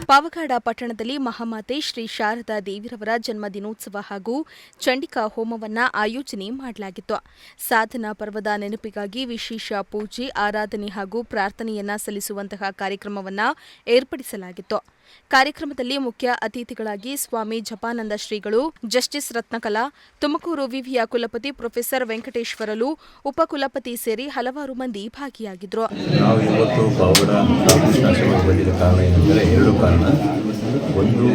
ಪಾವಗಡ ಪಟ್ಟಣದಲ್ಲಿ ಮಹಾಮಾತೆ ಶ್ರೀ ಶಾರದಾ ದೇವಿರವರ ಜನ್ಮ ದಿನೋತ್ಸವ ಹಾಗೂ ಚಂಡಿಕಾ ಹೋಮವನ್ನು ಆಯೋಜನೆ ಮಾಡಲಾಗಿತ್ತು. ಸಾಧನಾ ಪರ್ವದ ನೆನಪಿಗಾಗಿ ವಿಶೇಷ ಪೂಜೆ, ಆರಾಧನೆ ಹಾಗೂ ಪ್ರಾರ್ಥನೆಯನ್ನ ಸಲ್ಲಿಸುವಂತಹ ಕಾರ್ಯಕ್ರಮವನ್ನು ಏರ್ಪಡಿಸಲಾಗಿತ್ತು. ಕಾರ್ಯಕ್ರಮದಲ್ಲಿ ಮುಖ್ಯ ಅತಿಥಿಗಳಾಗಿ ಸ್ವಾಮಿ ಜಪಾನಂದ ಶ್ರೀಗಳು, ಜಸ್ಟಿಸ್ ರತ್ನಕಲಾ, ತುಮಕೂರು ವಿವಿಯ ಕುಲಪತಿ ಪ್ರೊಫೆಸರ್ ವೆಂಕಟೇಶ್ವರಲು, ಉಪಕುಲಪತಿ ಸೇರಿ ಹಲವಾರು ಮಂದಿ ಭಾಗಿಯಾಗಿದ್ದರು. ನಾವು ಇವತ್ತು ಪಾವಗಡ ರಾಮಕೃಷ್ಣಾಶ್ರಮಕ್ಕೆ ಬಂದಿದ್ದ ಕಾರಣ ಏನೆಂದರೆ ಎರಡು ಕಾರಣ. ಒಂದು,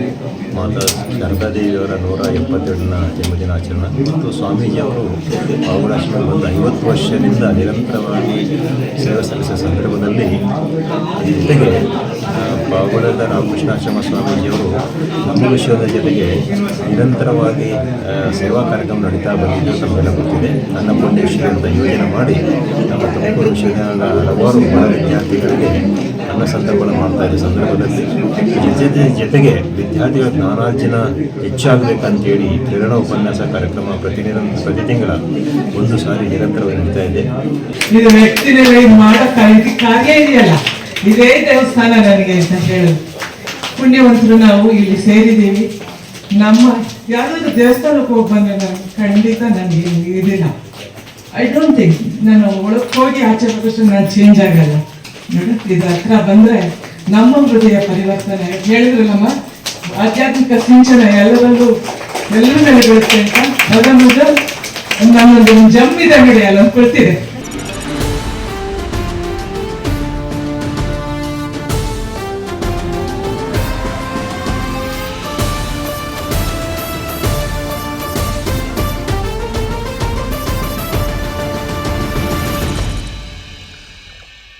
ಮಾತಾ ಶಾರದಾದೇವಿಯವರ 172ನ ಜನ್ಮದಿನಾಚರಣೆ ಮತ್ತು ಸ್ವಾಮೀಜಿಯವರು ಪಾವಗಡಾಶ್ರಮಕ್ಕೆ ಬಂದ 50 ವರ್ಷದಿಂದ ನಿರಂತರವಾಗಿ ಸೇವೆ ಸಲ್ಲಿಸಿದ ಸಂದರ್ಭದಲ್ಲಿ ಜೊತೆಗೆ ಪಾವಗಡದ ರಾಮಕೃಷ್ಣಾಶ್ರಮ ಸ್ವಾಮೀಜಿಯವರು ನಮ್ಮ ವಿಷಯದ ಜೊತೆಗೆ ನಿರಂತರವಾಗಿ ಸೇವಾ ಕಾರ್ಯಕ್ರಮ ನಡೀತಾ ಬಂದಿದ್ದು ನಮಗೆಲ್ಲ ಗೊತ್ತಿದೆ. ನನ್ನ ಪುಣ್ಯಶ್ರೀ ಅಂತ ಯೋಜನೆ ಮಾಡಿ ನಮ್ಮ ತುಮಕೂರು ವಿಶ್ವವಿದ್ಯಾಲಯದ ಹಲವಾರು ಬಡ ವಿದ್ಯಾರ್ಥಿಗಳಿಗೆ ಅನ್ನ ಸಂದರ್ಭ ಮಾಡ್ತಾ ಇದ್ದ ಸಂದರ್ಭದಲ್ಲಿ ಜೊತೆಗೆ ವಿದ್ಯಾರ್ಥಿಗಳ ಜ್ಞಾನಾರ್ಜನ ಹೆಚ್ಚಾಗಬೇಕಂತೇಳಿ ಪ್ರೇರಣಾ ಉಪನ್ಯಾಸ ಕಾರ್ಯಕ್ರಮ ಪ್ರತಿ ತಿಂಗಳ ಒಂದು ಸಾರಿ ನಿರಂತರವಾಗಿ ನಡೀತಾ ಇದೆ. ಇದು ವ್ಯಕ್ತಿನಲ್ಲಿ ಮಾಡೋಕ್ಕಾಗಿ ಕಾರ್ಯ ಇದೆಯಲ್ಲ, ಇದೇ ದೇವಸ್ಥಾನ ನನಗೆ ಅಂತ ಹೇಳೋದು. ಪುಣ್ಯವಂತರು ನಾವು ಇಲ್ಲಿ ಸೇರಿದ್ದೀವಿ. ನಮ್ಮ ಯಾವುದಾದ್ರು ದೇವಸ್ಥಾನಕ್ಕೆ ಹೋಗಿ ಬಂದರೆ ನನಗೆ ಖಂಡಿತ ನನಗೆ ಇದಿಲ್ಲ. ಐ ಡೋಂಟ್ ಥಿಂಕ್ ನಾನು ಒಳಗೆ ಹೋಗಿ ಆಚೆ ಬರೋಷ್ಟು ನಾನು ಚೇಂಜ್ ಆಗಲ್ಲ. ನೋಡಿ, ಇದು ಹತ್ರ ಬಂದರೆ ನಮ್ಮ ಹೃದಯ ಪರಿವರ್ತನೆ ಹೇಳಿದ್ರಲ್ಲಮ್ಮ, ಆಧ್ಯಾತ್ಮಿಕ ಸಿಂಚನ ಎಲ್ಲರಲ್ಲೂ ಮೇಲೆ ಬೀಳುತ್ತೆ ಅಂತ. ಮೊದಲು ನನ್ನೊಂದು ಜಮ್ಮಿದ ಗಿಡ ಅಲ್ಲ ಕೊಡ್ತಿದೆ.